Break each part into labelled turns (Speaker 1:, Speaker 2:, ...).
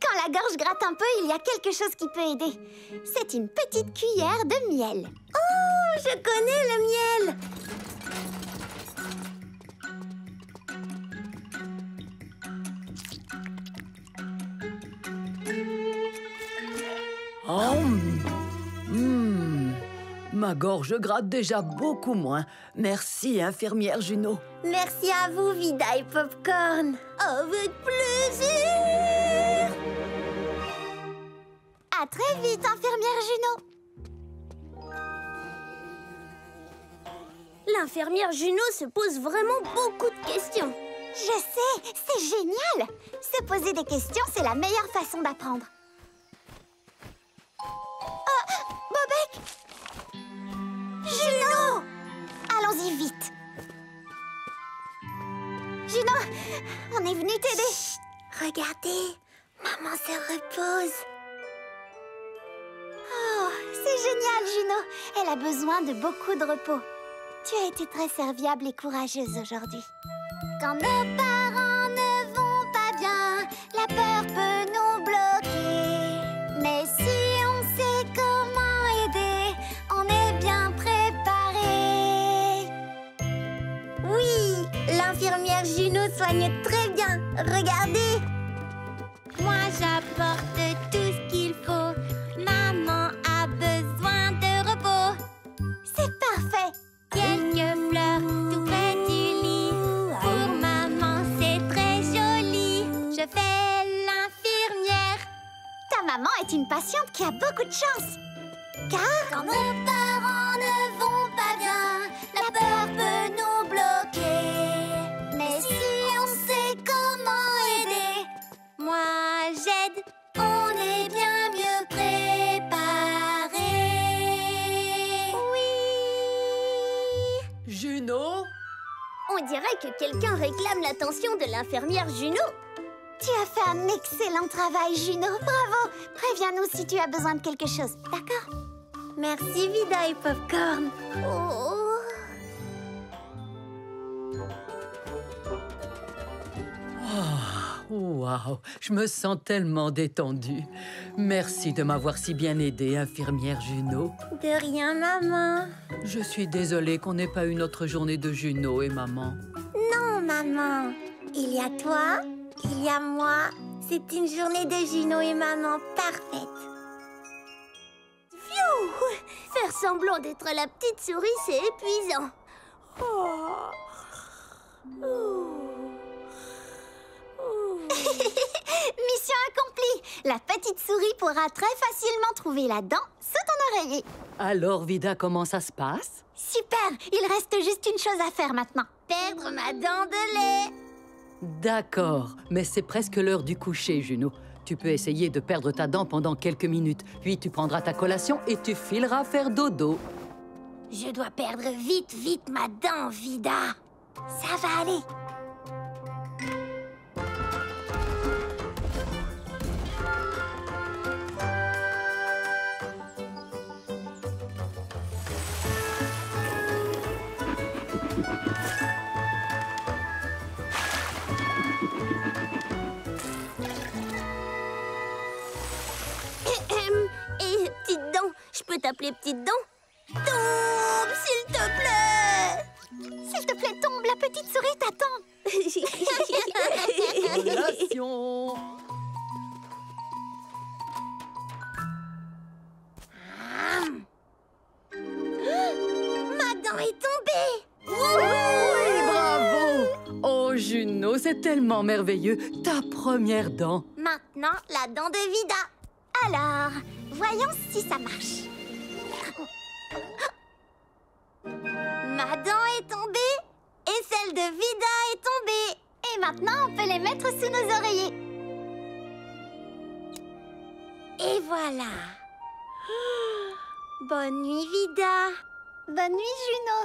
Speaker 1: Quand la gorge gratte un peu, il y a quelque chose qui peut aider. C'est une petite cuillère de miel. Oh, je connais le miel!
Speaker 2: Oh, ma gorge gratte déjà beaucoup moins. Merci, infirmière Juno.
Speaker 1: Merci à vous, Vida et Popcorn. Avec plaisir! À très vite, infirmière Juno.
Speaker 3: L'infirmière Juno se pose vraiment beaucoup de questions.
Speaker 1: Je sais, c'est génial! Se poser des questions, c'est la meilleure façon d'apprendre. Oh, Bobek! Juno! Allons-y vite. Juno, on est venu t'aider. Regardez, maman se repose. Oh, c'est génial, Juno. Elle a besoin de beaucoup de repos. Tu as été très serviable et courageuse aujourd'hui. Quand nos parents ne vont pas bien, la peur peut nous bloquer. Mais si on sait comment aider, on est bien préparé. Oui, l'infirmière Juno soigne très bien. Regardez. Moi, j'apporte tout ce qu'il faut. Maman a besoin de repos. C'est parfait. Quelques fleurs tout près du lit. Pour maman, c'est très joli. Je fais l'infirmière. Ta maman est une patiente qui a beaucoup de chance. Car quand nos parents ne vont pas bien, la peur peut nous bloquer. Mais si on sait comment aider, moi j'aide, on est bien mieux préparé. Oui.
Speaker 2: Juno?
Speaker 3: On dirait que quelqu'un réclame l'attention de l'infirmière Juno.
Speaker 1: Tu as fait un excellent travail, Juno. Bravo. Préviens-nous si tu as besoin de quelque chose, d'accord? Merci, Vida et Popcorn. Oh.
Speaker 2: Waouh, je me sens tellement détendue. Merci de m'avoir si bien aidée, infirmière Juno.
Speaker 1: De rien, maman.
Speaker 2: Je suis désolée qu'on n'ait pas eu notre journée de Juno et maman.
Speaker 1: Non, maman. Il y a toi, il y a moi. C'est une journée de Juno et maman parfaite.
Speaker 3: Pfiou! Faire semblant d'être la petite souris, c'est épuisant.
Speaker 1: Mission accomplie. La petite souris pourra très facilement trouver la dent sous ton oreiller.
Speaker 2: Alors, Vida, comment ça se passe?
Speaker 1: Super. Il reste juste une chose à faire maintenant. Perdre ma dent de lait.
Speaker 2: D'accord, mais c'est presque l'heure du coucher, Juno. Tu peux essayer de perdre ta dent pendant quelques minutes, puis tu prendras ta collation et tu fileras faire dodo.
Speaker 1: Je dois perdre vite, vite ma dent, Vida. Ça va aller.
Speaker 3: Et petite dent, je peux t'appeler petite dent? Tombe, s'il te plaît!
Speaker 1: S'il te plaît, tombe, la petite souris t'attend.
Speaker 2: Collation.
Speaker 1: Ma dent est tombée.
Speaker 2: Oui, bravo! Oh, Juno, c'est tellement merveilleux. Ta première dent.
Speaker 1: Maintenant, la dent de Vida. Alors, voyons si ça marche. Ma dent est tombée et celle de Vida est tombée. Et maintenant, on peut les mettre sous nos oreillers. Et voilà. Bonne nuit, Vida. Bonne nuit, Juno.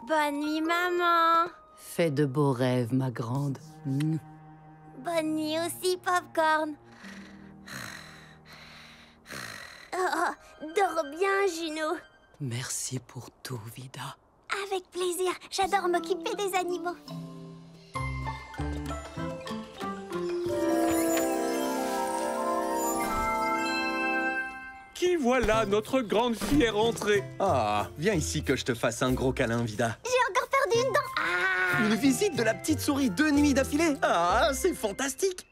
Speaker 1: Bonne nuit, maman.
Speaker 2: Fais de beaux rêves, ma grande.
Speaker 1: Bonne nuit aussi, Popcorn.
Speaker 3: Oh, dors bien, Juno.
Speaker 2: Merci pour tout, Vida.
Speaker 1: Avec plaisir, j'adore m'occuper des animaux.
Speaker 4: voilà, notre grande fille est rentrée. Ah, viens ici que je te fasse un gros câlin, Vida.
Speaker 1: J'ai encore perdu une dent. Ah!
Speaker 4: Une visite de la petite souris 2 nuits d'affilée. Ah, c'est fantastique.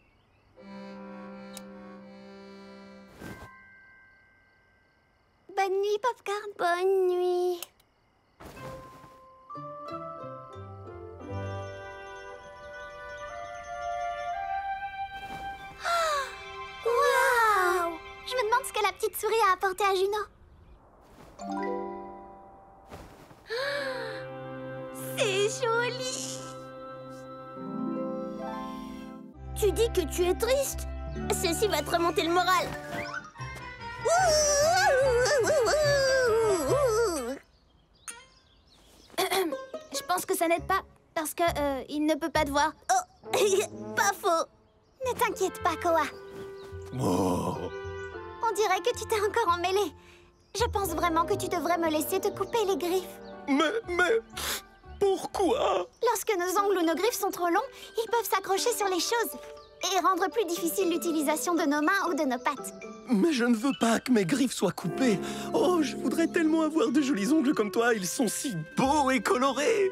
Speaker 1: Bonne nuit, Popcorn.
Speaker 3: Bonne nuit.
Speaker 1: Waouh! Je me demande ce que la petite souris a apporté à Juno.
Speaker 3: C'est joli. Tu dis que tu es triste? Ceci va te remonter le moral.
Speaker 1: Je pense que ça n'aide pas, parce que il ne peut pas te voir.
Speaker 3: Oh, pas faux.
Speaker 1: Ne t'inquiète pas, Koa.
Speaker 4: Oh.
Speaker 1: On dirait que tu t'es encore emmêlé. Je pense vraiment que tu devrais me laisser te couper les griffes.
Speaker 4: Mais... Pourquoi?
Speaker 1: Lorsque nos ongles ou nos griffes sont trop longs, ils peuvent s'accrocher sur les choses et rendre plus difficile l'utilisation de nos mains ou de nos pattes.
Speaker 4: Mais je ne veux pas que mes griffes soient coupées. Oh, je voudrais tellement avoir de jolis ongles comme toi. Ils sont si beaux et colorés.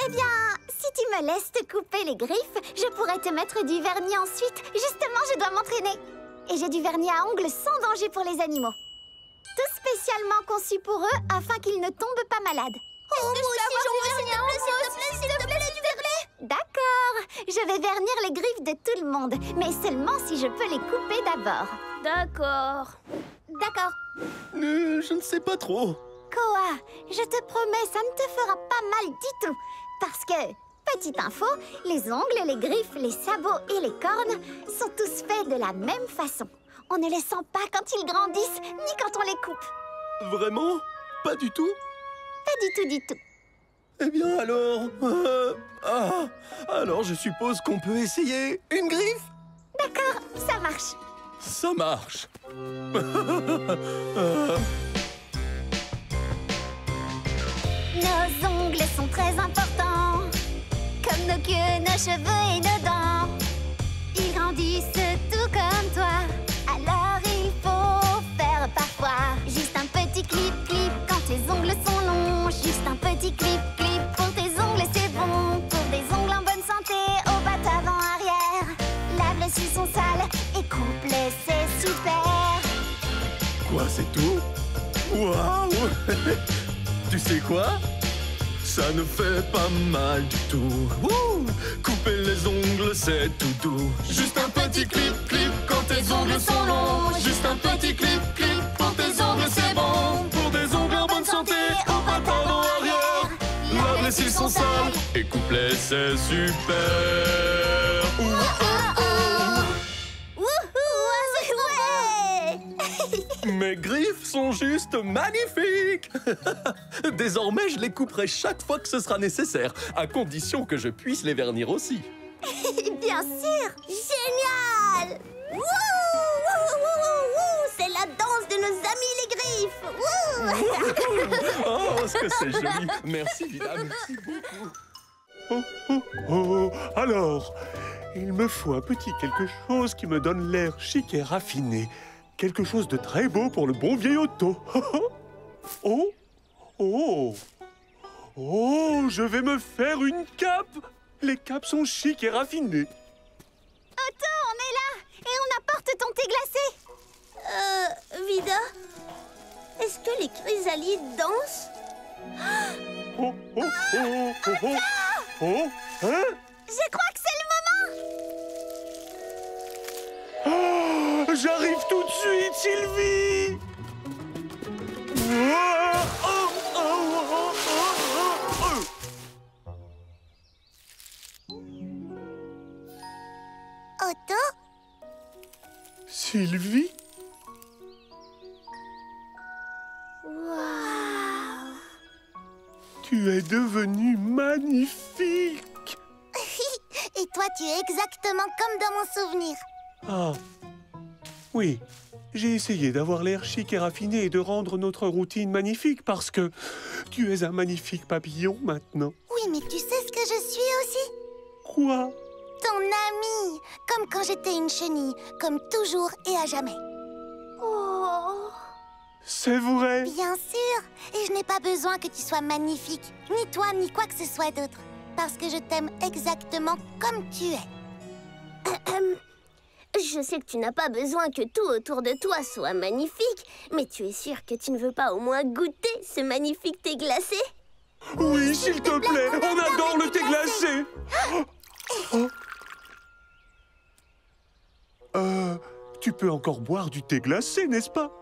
Speaker 1: Eh bien, si tu me laisses te couper les griffes, je pourrais te mettre du vernis ensuite. Justement, je dois m'entraîner. Et j'ai du vernis à ongles sans danger pour les animaux. Tout spécialement conçu pour eux afin qu'ils ne tombent pas malades.
Speaker 3: Oh, moi aussi, j'en veux un, s'il te plaît, du vernis.
Speaker 1: D'accord, je vais vernir les griffes de tout le monde, mais seulement si je peux les couper d'abord.
Speaker 3: D'accord.
Speaker 1: D'accord.
Speaker 4: Je ne sais pas trop.
Speaker 1: Koa, je te promets, ça ne te fera pas mal du tout. Parce que, petite info, les ongles, les griffes, les sabots et les cornes sont tous faits de la même façon. On ne les sent pas quand ils grandissent, ni quand on les coupe.
Speaker 4: Vraiment? Pas du tout?
Speaker 1: Pas du tout, du tout.
Speaker 4: Eh bien alors... alors je suppose qu'on peut essayer une griffe?
Speaker 1: D'accord, ça marche.
Speaker 4: Ça marche.
Speaker 1: Nos ongles sont très importants, comme nos queues, nos cheveux et nos dents. Ils grandissent tout comme toi, alors il faut faire parfois juste un petit clip-clip quand tes ongles sont longs. Juste un petit clip-clip pour tes ongles, c'est bon. Pour des ongles en bonne santé, au bat avant-arrière. Lave-les s'ils sont sales et coupe-les, c'est super.
Speaker 4: Quoi, c'est tout? Waouh! Tu sais quoi? Ça ne fait pas mal du tout. Wouh! Couper les ongles, c'est tout doux. Juste un petit clip-clip quand tes ongles sont longs. Juste un petit clip-clip pour tes ongles, c'est bon. Pour des ongles en bonne santé, au bat avant-arrière. Lave-les s'ils sont sales et coupe-les, c'est super. Mes griffes sont juste magnifiques. Désormais, je les couperai chaque fois que ce sera nécessaire, à condition que je puisse les vernir aussi.
Speaker 1: Bien sûr.
Speaker 3: Génial! Wouh! Wouh! Wouh! Wouh! C'est la danse de nos amis les griffes! Wouh!
Speaker 4: Oh, ce que c'est joli. Merci, Vida, merci beaucoup.
Speaker 5: Oh, oh, oh. Alors, il me faut un petit quelque chose qui me donne l'air chic et raffiné. Quelque chose de très beau pour le bon vieil Otto. Oh, oh, oh, je vais me faire une cape. Les capes sont chic et raffinées.
Speaker 1: Otto, on est là et on apporte ton thé glacé.
Speaker 3: Vida, est-ce que les chrysalides dansent?
Speaker 5: Oh, oh, oh, oh, oh, oh, hein?
Speaker 1: Je crois que c'est le moment.
Speaker 5: Oh, j'arrive tout de suite, Sylvie. Oh, oh, oh, oh, oh, oh.
Speaker 1: Otto?
Speaker 5: Sylvie?
Speaker 1: Waouh.
Speaker 5: Tu es devenue magnifique.
Speaker 1: Et toi, tu es exactement comme dans mon souvenir.
Speaker 5: Ah, oui. J'ai essayé d'avoir l'air chic et raffiné et de rendre notre routine magnifique parce que tu es un magnifique papillon maintenant.
Speaker 1: Oui, mais tu sais ce que je suis aussi?
Speaker 5: Quoi?
Speaker 1: Ton amie. Comme quand j'étais une chenille. Comme toujours et à jamais. Oh.
Speaker 5: C'est vrai.
Speaker 1: Bien sûr. Et je n'ai pas besoin que tu sois magnifique, ni toi, ni quoi que ce soit d'autre. Parce que je t'aime exactement comme tu es.
Speaker 3: Je sais que tu n'as pas besoin que tout autour de toi soit magnifique, mais tu es sûr que tu ne veux pas au moins goûter ce magnifique thé glacé?
Speaker 5: Oui, s'il te plaît, on adore le thé glacé. Tu peux encore boire du thé glacé, n'est-ce pas?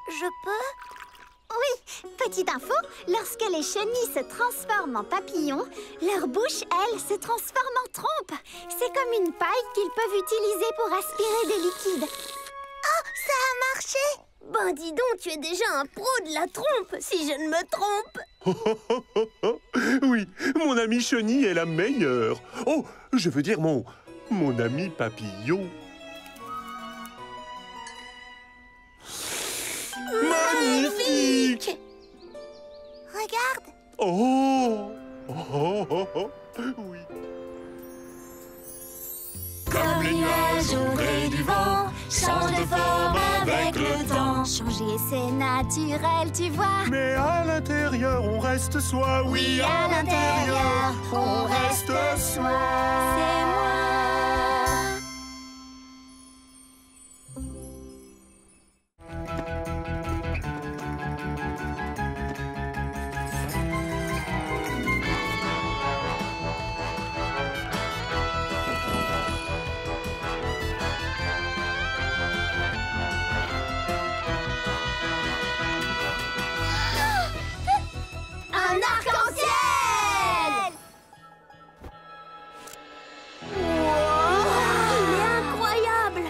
Speaker 1: Je peux? Oui, petite info, lorsque les chenilles se transforment en papillons, leur bouche, elle, se transforme en trompe. C'est comme une paille qu'ils peuvent utiliser pour aspirer des liquides. Oh, ça a marché!
Speaker 3: Ben dis donc, tu es déjà un pro de la trompe, si je ne me trompe.
Speaker 5: Oui, mon ami chenille est la meilleure. Oh, je veux dire mon ami papillon. Magnifique!
Speaker 1: Regarde!
Speaker 5: Oh! Oui.
Speaker 6: Comme les nuages au gré du vent, change de forme avec le temps.
Speaker 1: Changer, c'est naturel, tu vois.
Speaker 5: Mais à l'intérieur, on reste soi. Oui,
Speaker 6: À l'intérieur, on reste soi.
Speaker 1: C'est moi.
Speaker 3: Un arc-en-ciel! Il est incroyable!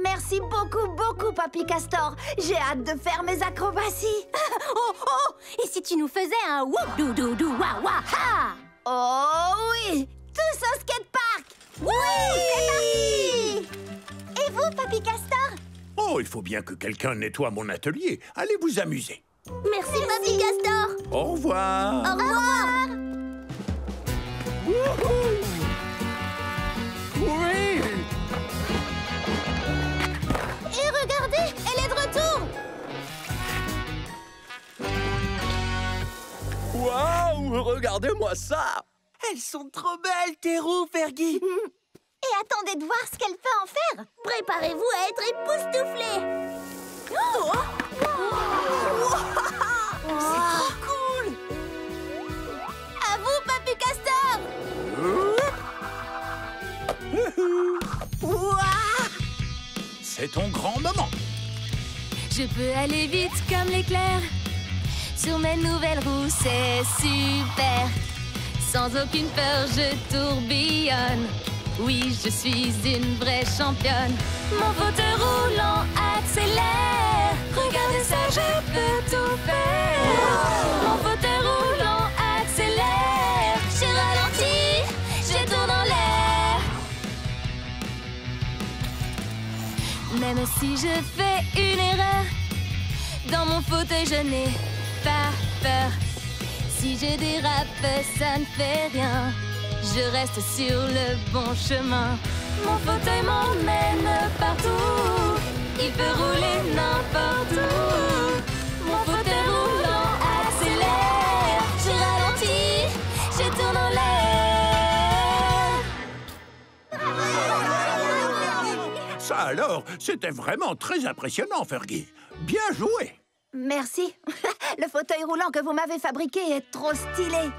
Speaker 1: Merci beaucoup, Papy Castor. J'ai hâte de faire mes acrobaties.
Speaker 3: Oh! Et si tu nous faisais un whoop dou dou dou wa wa ha?
Speaker 1: Oh oui! Tous au skatepark! Oui! C'est parti! Et vous, Papy Castor?
Speaker 7: Oh, il faut bien que quelqu'un nettoie mon atelier. Allez vous amuser.
Speaker 3: Merci, Papy Castor!
Speaker 7: Au revoir.
Speaker 3: Au revoir!
Speaker 7: Oui.
Speaker 3: Et regardez, elle est de retour!
Speaker 4: Waouh, regardez-moi ça!
Speaker 8: Elles sont trop belles, tes roues, Fergie.
Speaker 1: Et attendez de voir ce qu'elle peut en faire.
Speaker 3: Préparez-vous à être époustouflés!
Speaker 8: C'est trop cool.
Speaker 3: À vous, Papy Castor!
Speaker 7: C'est ton grand moment.
Speaker 6: Je peux aller vite comme l'éclair. Sur mes nouvelles roues, c'est super. Sans aucune peur, je tourbillonne. Oui, je suis une vraie championne. Mon fauteuil roulant accélère. Regardez ça, je peux tout faire. Mon fauteuil roulant accélère. Je ralentis, je tourne en l'air. Même si je fais une erreur, dans mon fauteuil, je n'ai pas peur. Si je dérape, ça ne fait rien. Je reste sur le bon chemin. Mon fauteuil m'emmène partout. Il peut rouler n'importe où. Mon fauteuil roulant accélère. Je ralentis, je tourne en l'air.
Speaker 7: Ça alors, c'était vraiment très impressionnant, Fergie. Bien joué.
Speaker 1: Merci. Le fauteuil roulant que vous m'avez fabriqué est trop stylé.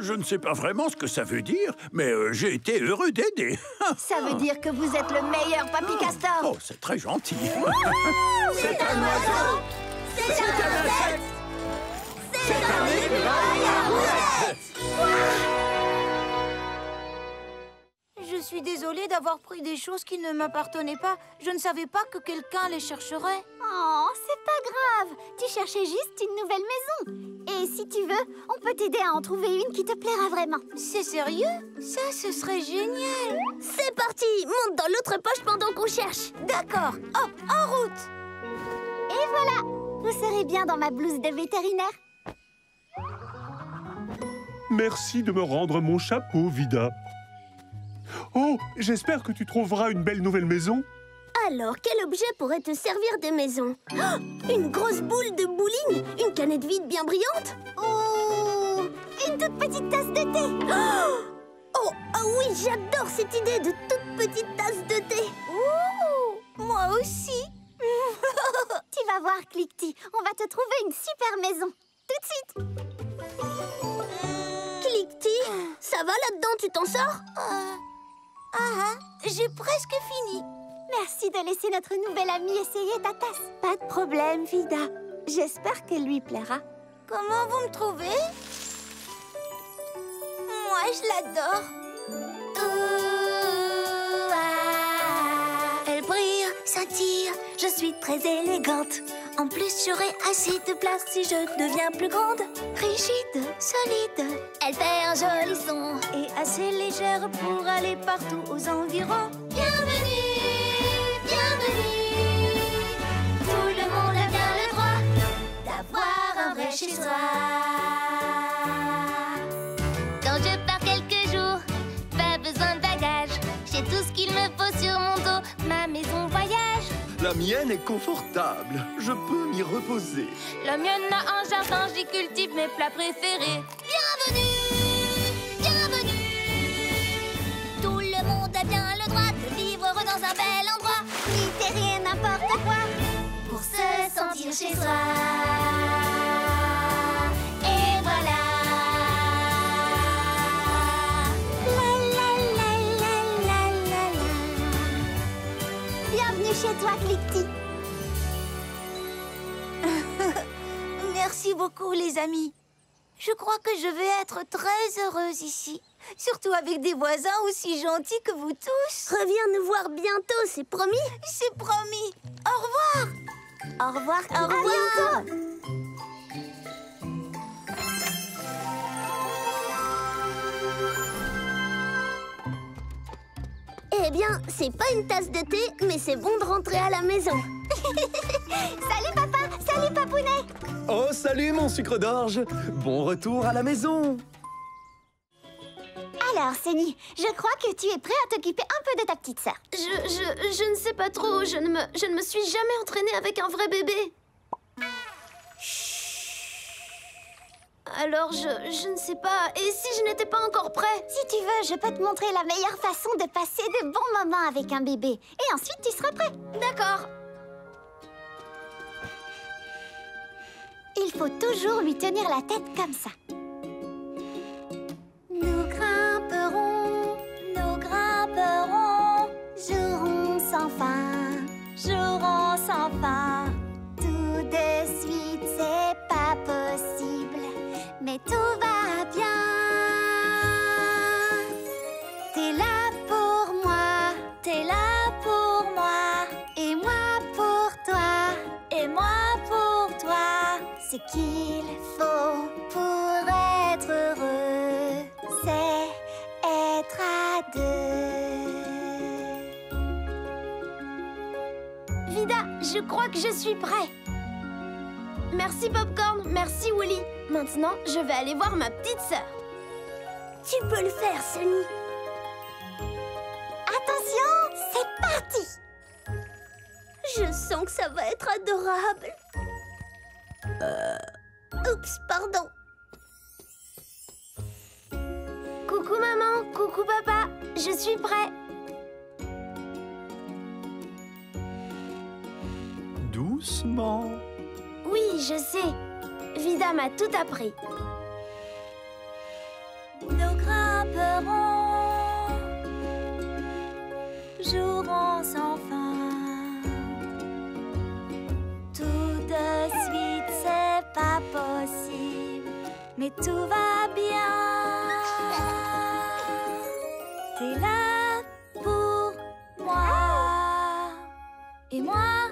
Speaker 7: Je ne sais pas vraiment ce que ça veut dire, mais j'ai été heureux d'aider.
Speaker 1: Ça veut dire que vous êtes le meilleur, Papy Castor.
Speaker 7: Oh, c'est très gentil.
Speaker 3: C'est un oiseau! C'est un insecte! C'est un écureuil à roulettes!
Speaker 9: Je suis désolée d'avoir pris des choses qui ne m'appartenaient pas. Je ne savais pas que quelqu'un les chercherait.
Speaker 1: Oh, c'est pas grave. Tu cherchais juste une nouvelle maison. Et si tu veux, on peut t'aider à en trouver une qui te plaira vraiment.
Speaker 9: C'est sérieux? Ça, ce serait génial.
Speaker 3: C'est parti! Monte dans l'autre poche pendant qu'on cherche!
Speaker 9: D'accord. Hop, en route.
Speaker 1: Et voilà, vous serez bien dans ma blouse de vétérinaire.
Speaker 5: Merci de me rendre mon chapeau, Vida. Oh, j'espère que tu trouveras une belle nouvelle maison.
Speaker 3: Alors, quel objet pourrait te servir de maison? Oh, une grosse boule de bowling? Une canette vide bien brillante?
Speaker 1: Ou une toute petite tasse de thé.
Speaker 3: Oh, oui, j'adore cette idée de toute petite tasse de thé.
Speaker 9: Ouh, moi aussi.
Speaker 1: Tu vas voir, Cliquetis, on va te trouver une super maison. Tout de suite.
Speaker 3: Cliquetis, ça va là-dedans, tu t'en sors?
Speaker 9: J'ai presque fini.
Speaker 1: Merci de laisser notre nouvelle amie essayer ta tasse.
Speaker 3: Pas de problème, Vida. J'espère qu'elle lui plaira.
Speaker 9: Comment vous me trouvez? Moi, je l'adore.
Speaker 3: Elle brille, scintille, je suis très élégante. En plus, j'aurai assez de place si je deviens plus grande. Rigide, solide,
Speaker 1: Elle fait un joli son.
Speaker 9: Et assez légère pour aller partout aux environs.
Speaker 1: Bienvenue, bienvenue. Tout le monde a bien le droit d'avoir un vrai chez soi.
Speaker 6: Quand je pars quelques jours, pas besoin de bagages. J'ai tout ce qu'il me faut sur mon dos, ma maison voyage.
Speaker 4: La mienne est confortable. Je peux m'y reposer.
Speaker 6: La mienne a un jardin, j'y cultive mes plats préférés.
Speaker 1: Bienvenue, bienvenue. Tout le monde a bien le droit de vivre dans un bel endroit. Ni rien n'importe quoi pour se sentir chez soi. Et voilà. Bienvenue chez toi, Cliquetis.
Speaker 9: Merci beaucoup, les amis. Je crois que je vais être très heureuse ici. Surtout avec des voisins aussi gentils que vous tous.
Speaker 3: reviens nous voir bientôt, c'est promis?
Speaker 9: C'est promis. Au revoir.
Speaker 3: Au revoir,
Speaker 9: Au revoir.
Speaker 3: Eh bien, c'est pas une tasse de thé, mais c'est bon de rentrer à la maison.
Speaker 1: Salut, papa. Salut, papounet.
Speaker 4: Oh, salut mon sucre d'orge. Bon retour à la maison.
Speaker 1: Alors, Sunny, je crois que tu es prêt à t'occuper un peu de ta petite sœur.
Speaker 3: Je ne sais pas trop. Je ne me suis jamais entraînée avec un vrai bébé. Alors, je ne sais pas. Et si je n'étais pas encore prêt?
Speaker 1: Si tu veux, je peux te montrer la meilleure façon de passer de bons moments avec un bébé. Et ensuite, tu seras prêt.
Speaker 3: D'accord.
Speaker 1: Il faut toujours lui tenir la tête comme ça. Nous grimperons, jouerons sans fin, Tout de suite, c'est pas possible, mais tout va bien. T'es là pour moi, et moi pour toi, Ce qu'il faut pour être heureux, c'est être à deux.
Speaker 3: Vida, je crois que je suis prêt. Merci Popcorn, merci Woolly. Maintenant, je vais aller voir ma petite sœur. Tu peux le faire, Sunny.
Speaker 1: Attention, c'est parti!
Speaker 3: Je sens que ça va être adorable. Oups, pardon. Coucou maman, coucou papa, je suis prêt.
Speaker 4: Doucement.
Speaker 3: Oui, je sais. Vida m'a tout appris.
Speaker 1: Nous grimperons, jouerons sans fin. Tout de suite, c'est pas possible, mais tout va bien. T'es là pour moi, et moi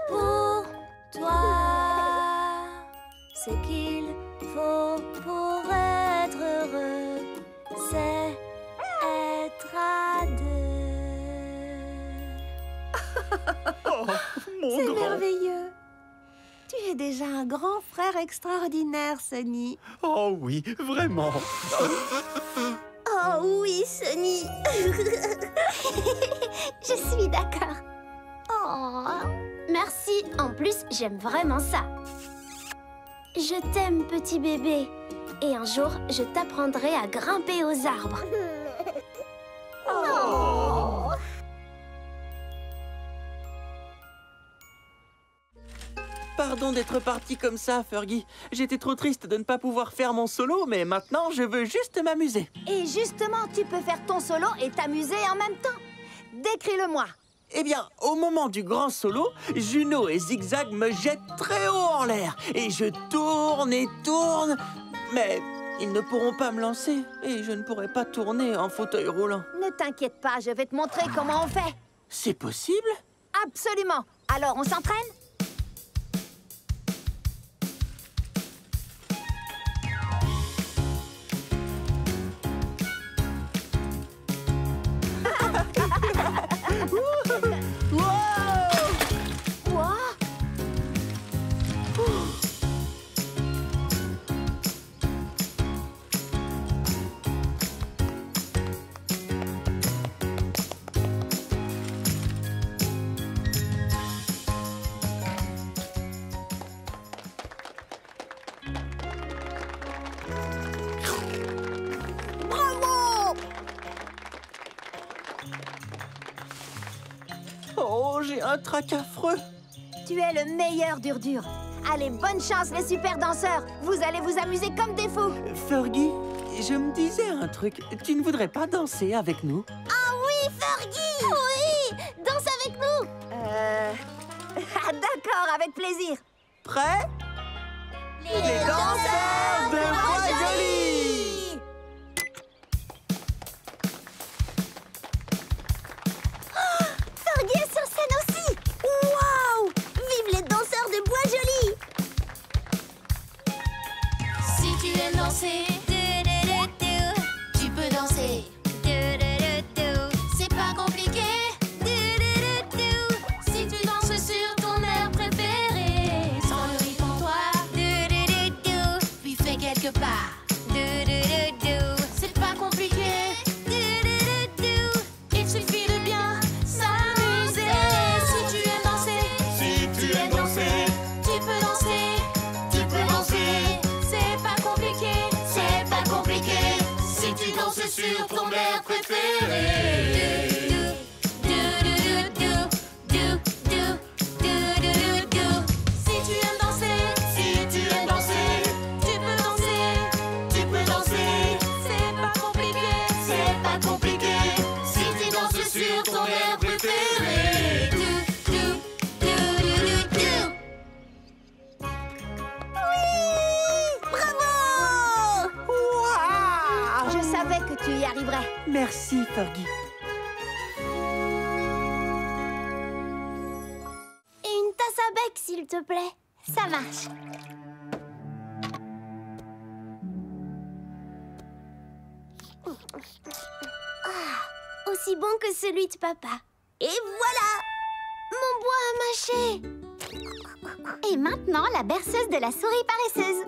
Speaker 1: pour toi. Ce qu'il faut pour être heureux, c'est être à deux.
Speaker 5: Oh, mon
Speaker 10: C'est
Speaker 5: grand.
Speaker 10: merveilleux. Tu es déjà un grand frère extraordinaire, Sunny.
Speaker 5: Oh oui, vraiment.
Speaker 3: Oh oui, Sunny.
Speaker 1: Je suis d'accord. Oh.
Speaker 3: Merci, en plus, j'aime vraiment ça. Je t'aime, petit bébé. Et un jour, je t'apprendrai à grimper aux arbres.
Speaker 1: Oh.
Speaker 8: Pardon d'être parti comme ça, Fergie. J'étais trop triste de ne pas pouvoir faire mon solo, mais maintenant, je veux juste m'amuser.
Speaker 9: Et justement, tu peux faire ton solo et t'amuser en même temps. Décris-le-moi.
Speaker 8: Eh bien, au moment du grand solo, Juno et Zigzag me jettent très haut en l'air. Et je tourne et tourne, mais ils ne pourront pas me lancer. Et je ne pourrai pas tourner en fauteuil roulant.
Speaker 9: Ne t'inquiète pas, je vais te montrer comment on fait.
Speaker 8: C'est possible?
Speaker 9: Absolument. Alors, on s'entraîne?
Speaker 8: Oh, j'ai un trac affreux.
Speaker 9: Tu es le meilleur, Dur-Dur. Allez, bonne chance, les super danseurs. Vous allez vous amuser comme des fous.
Speaker 8: Fergie, je me disais un truc. Tu ne voudrais pas danser avec nous?
Speaker 1: Ah oui, Fergie! Oui! Danse avec nous!
Speaker 9: D'accord, avec plaisir.
Speaker 8: Prêt? Les danseurs de Bois-Joli!
Speaker 1: Fergie est sur scène aussi! Waouh! Vive les danseurs de Bois-Joli!
Speaker 6: Si tu aimes danser, tu peux danser. C'est pas compliqué. Si tu danses sur ton air préféré, sans le rythme en toi, puis fais quelques pas. C'est pas compliqué. Il suffit de bien s'amuser. Si tu aimes danser, tu peux danser. Tu peux danser. C'est pas compliqué. C'est pas compliqué. Si tu danses sur ton air préféré. Si tu aimes danser, tu peux danser. Tu peux danser. C'est pas compliqué. C'est pas compliqué. Si tu danses sur ton air préféré.
Speaker 1: Bravo!
Speaker 8: Ouah!
Speaker 9: Je savais que tu y arriverais.
Speaker 8: Merci, Fergie.
Speaker 3: Et une tasse à bec, s'il te plaît.
Speaker 1: Ça marche.
Speaker 3: Aussi bon que celui de papa.
Speaker 1: Et voilà!
Speaker 3: Mon bois à mâcher.
Speaker 1: Et maintenant, la berceuse de la souris paresseuse.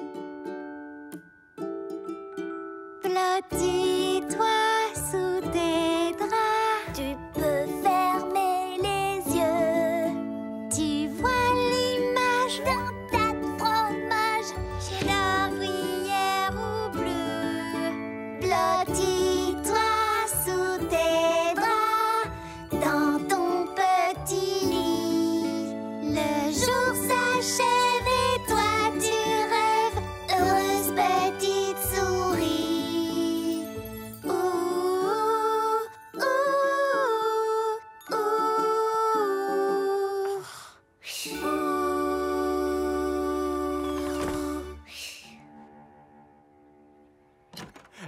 Speaker 1: Blottis-toi sous tes draps. Tu peux fermer les yeux. Tu vois l'image d'un tas de fromage chez la gruyère ou bleu. Blottis-toi sous tes draps dans ton petit lit. Le jour s'achève et toi tu rêves, heureuse petite souris. Ouh, ouh, ouh,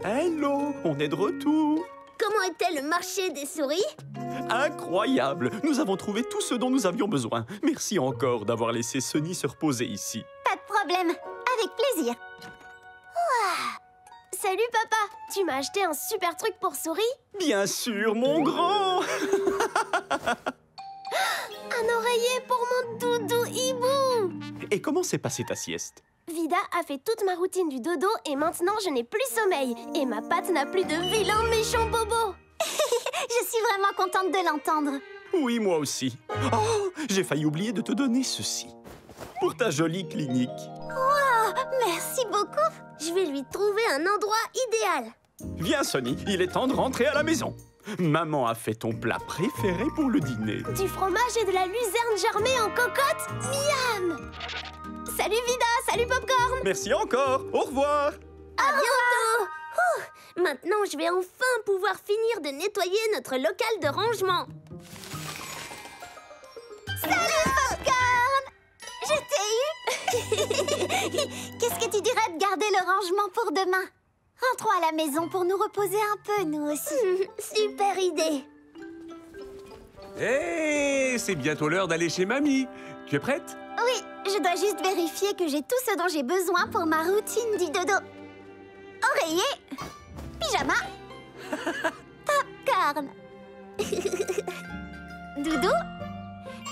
Speaker 5: Hello, on est de retour.
Speaker 1: Comment était le marché des souris?
Speaker 5: Incroyable. Nous avons trouvé tout ce dont nous avions besoin. Merci encore d'avoir laissé Sunny se reposer ici.
Speaker 1: Pas de problème, avec plaisir.
Speaker 3: Salut papa, tu m'as acheté un super truc pour souris?
Speaker 5: Bien sûr, mon grand.
Speaker 3: Un oreiller pour mon doudou hibou.
Speaker 5: Et comment s'est passée ta sieste?
Speaker 3: Vida a fait toute ma routine du dodo et maintenant je n'ai plus sommeil. Et ma patte n'a plus de vilains méchants bobos.
Speaker 1: Je suis vraiment contente de l'entendre.
Speaker 4: Oui, moi aussi. Oh, j'ai failli oublier de te donner ceci. Pour ta jolie clinique.
Speaker 1: Wow, merci beaucoup.
Speaker 3: Je vais lui trouver un endroit idéal.
Speaker 4: Viens, Sonny, il est temps de rentrer à la maison. Maman a fait ton plat préféré pour le dîner.
Speaker 3: Du fromage et de la luzerne germée en cocotte. Miam! Salut Vida, salut Popcorn.
Speaker 4: Merci encore. Au revoir.
Speaker 3: À bientôt. Ouh, maintenant, je vais enfin pouvoir finir de nettoyer notre local de rangement.
Speaker 1: Salut, Popcorn! Je t'ai eu. Qu'est-ce que tu dirais de garder le rangement pour demain? Rentrons à la maison pour nous reposer un peu, nous aussi.
Speaker 3: Super idée.
Speaker 5: Hé, c'est bientôt l'heure d'aller chez Mamie. Tu es prête?
Speaker 1: Oui, je dois juste vérifier que j'ai tout ce dont j'ai besoin pour ma routine du dodo. Oreiller, pyjama, popcorn, doudou,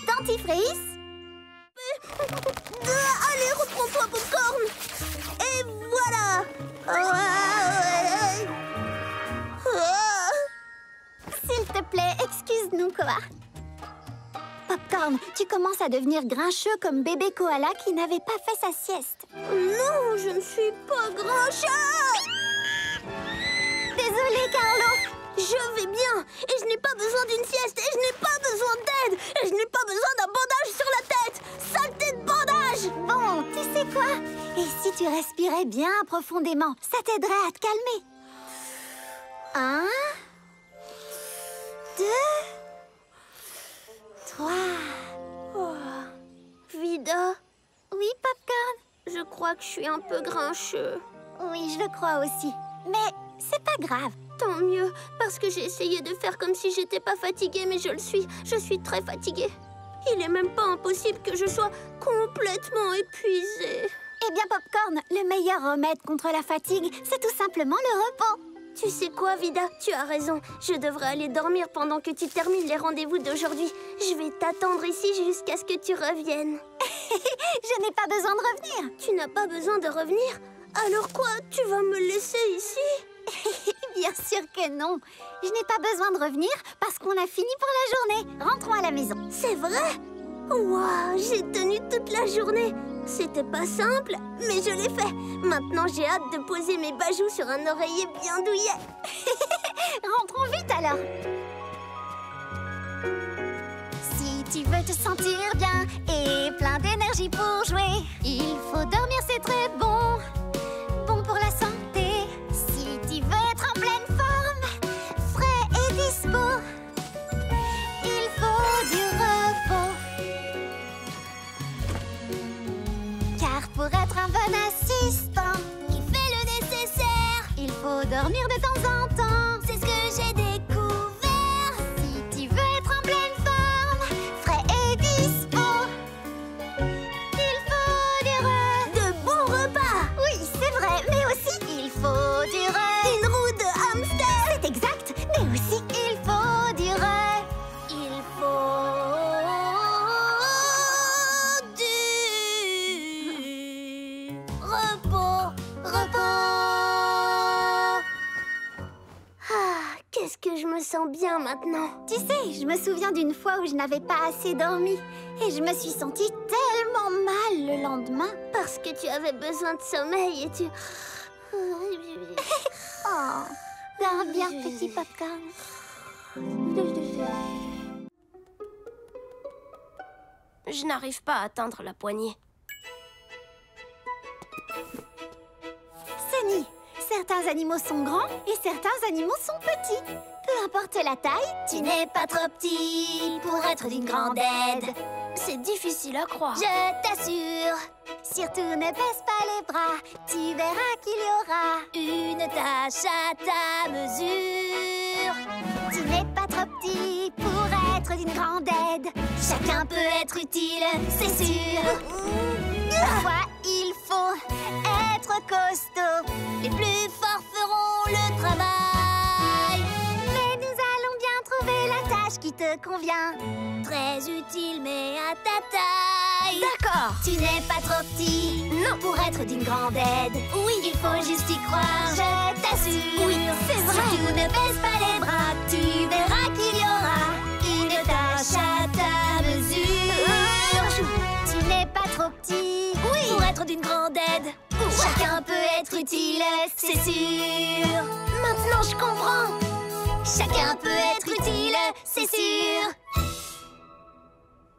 Speaker 1: dentifrice.
Speaker 3: Allez, reprends-toi, Popcorn. Et voilà.
Speaker 1: S'il te plaît, excuse-nous, Koa. Popcorn, tu commences à devenir grincheux comme bébé koala qui n'avait pas fait sa sieste.
Speaker 3: Non, je ne suis pas grincheux.
Speaker 1: Désolée, Carlo.
Speaker 3: Je vais bien et je n'ai pas besoin d'une sieste et je n'ai pas besoin d'aide et je n'ai pas besoin d'un bandage sur la tête. Saleté de bandage.
Speaker 1: Bon, tu sais quoi? Et si tu respirais bien profondément, ça t'aiderait à te calmer. 1, 2, 3.
Speaker 3: Vida,
Speaker 1: Oui, Popcorn?
Speaker 3: je crois que je suis un peu grincheux.
Speaker 1: Oui, je le crois aussi. Mais c'est pas grave.
Speaker 3: Tant mieux, parce que j'ai essayé de faire comme si j'étais pas fatiguée, mais je le suis. Je suis très fatiguée. Il est même pas impossible que je sois complètement épuisée.
Speaker 1: Eh bien, Popcorn, le meilleur remède contre la fatigue, c'est tout simplement le repos.
Speaker 3: Tu sais quoi, Vida? Tu as raison. Je devrais aller dormir pendant que tu termines les rendez-vous d'aujourd'hui. Je vais t'attendre ici jusqu'à ce que tu reviennes.
Speaker 1: Je n'ai pas besoin de revenir.
Speaker 3: Tu n'as pas besoin de revenir? Alors quoi? Tu vas me laisser ici?
Speaker 1: Bien sûr que non. Je n'ai pas besoin de revenir parce qu'on a fini pour la journée. Rentrons à la maison.
Speaker 3: C'est vrai? Waouh, j'ai tenu toute la journée. C'était pas simple, mais je l'ai fait. Maintenant, j'ai hâte de poser mes bajoux sur un oreiller bien douillet.
Speaker 1: Rentrons vite alors. Si tu veux te sentir bien et plein d'énergie pour jouer, il faut dormir, c'est très bon. Bon pour la santé. Si tu veux être en pleine forme, frais et dispo, il faut du repos. Car pour être un bon assistant
Speaker 3: Qui fait le nécessaire,
Speaker 1: il faut dormir de temps en temps.
Speaker 3: c'est ce que j'ai découvert.
Speaker 1: Si tu veux être en pleine forme, frais et dispo, il faut du
Speaker 3: De bons repas,
Speaker 1: Oui, c'est vrai, mais aussi il faut du
Speaker 3: une roue de hamster.
Speaker 1: C'est exact, mais aussi il faut du
Speaker 3: Il faut du repos. Ah, qu'est-ce que je me sens bien maintenant.
Speaker 1: Tu sais, je me souviens d'une fois où je n'avais pas assez dormi et je me suis sentie tellement mal le lendemain.
Speaker 3: Parce que tu avais besoin de sommeil et tu...
Speaker 1: Oh, dors bien, petit popcorn.
Speaker 3: Je n'arrive pas à atteindre la poignée.
Speaker 1: Sunny, certains animaux sont grands et certains animaux sont petits. Peu importe la taille, tu n'es pas trop petit pour être d'une grande aide.
Speaker 3: C'est difficile à croire.
Speaker 1: Je t'assure, surtout ne baisse pas les bras, tu verras qu'il y aura une tâche à ta mesure. Tu n'es pas trop petit pour être d'une grande aide, chacun peut être utile, c'est sûr. Parfois, il faut être costaud, les plus forts feront le travail. Mais nous allons bien trouver la tâche qui te convient. Très utile, mais à ta taille.
Speaker 3: D'accord.
Speaker 1: Tu n'es pas trop petit, non, pour être d'une grande aide. Oui, il faut juste y croire, je t'assure.
Speaker 3: Oui, c'est vrai.
Speaker 1: Si tu ne baisses pas les bras, tu verras qu'il y aura une tâche
Speaker 9: d'une grande aide. Chacun peut être utile, c'est sûr.
Speaker 3: Maintenant, je comprends.
Speaker 9: Chacun peut être utile, c'est sûr.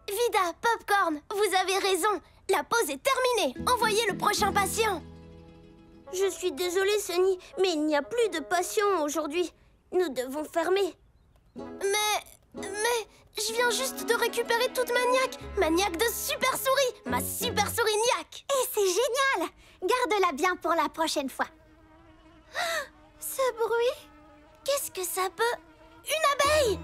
Speaker 3: Vida, Popcorn, vous avez raison. La pause est terminée. Envoyez le prochain patient.
Speaker 11: Je suis désolée, Sunny, mais il n'y a plus de patients aujourd'hui. Nous devons fermer.
Speaker 3: Mais, je viens juste de récupérer toute ma niaque. Ma niaque de super souris. Ma super souris niaque.
Speaker 1: Et c'est génial! Garde-la bien pour la prochaine fois.
Speaker 3: Ce bruit, qu'est-ce que ça peut... Une abeille!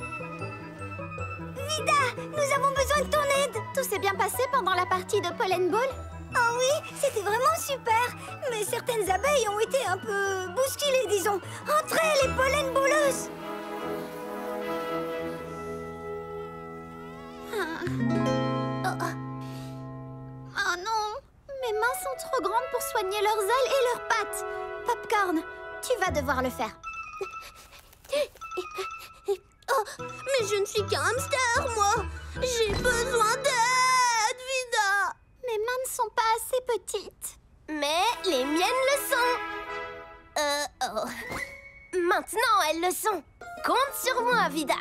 Speaker 1: Vida, nous avons besoin de ton aide. Tout s'est bien passé pendant la partie de Pollen Ball?
Speaker 9: Oh oui, c'était vraiment super. Mais certaines abeilles ont été un peu bousculées, disons. Entrez, les pollen balleuses.
Speaker 1: Oh non, mes mains sont trop grandes pour soigner leurs ailes et leurs pattes. Popcorn, tu vas devoir le faire.
Speaker 11: Oh, mais je ne suis qu'un hamster, moi. J'ai besoin d'aide, Vida.
Speaker 1: Mes mains ne sont pas assez petites.
Speaker 3: Mais les miennes le sont. Maintenant, elles le sont. Compte sur moi, Vida.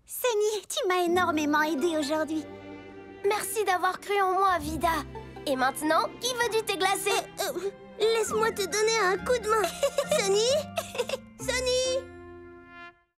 Speaker 1: Sunny, tu m'as énormément aidé aujourd'hui.
Speaker 3: Merci d'avoir cru en moi, Vida. Et maintenant, qui veut du thé glacé?
Speaker 11: Laisse-moi te donner un coup de main. Sunny?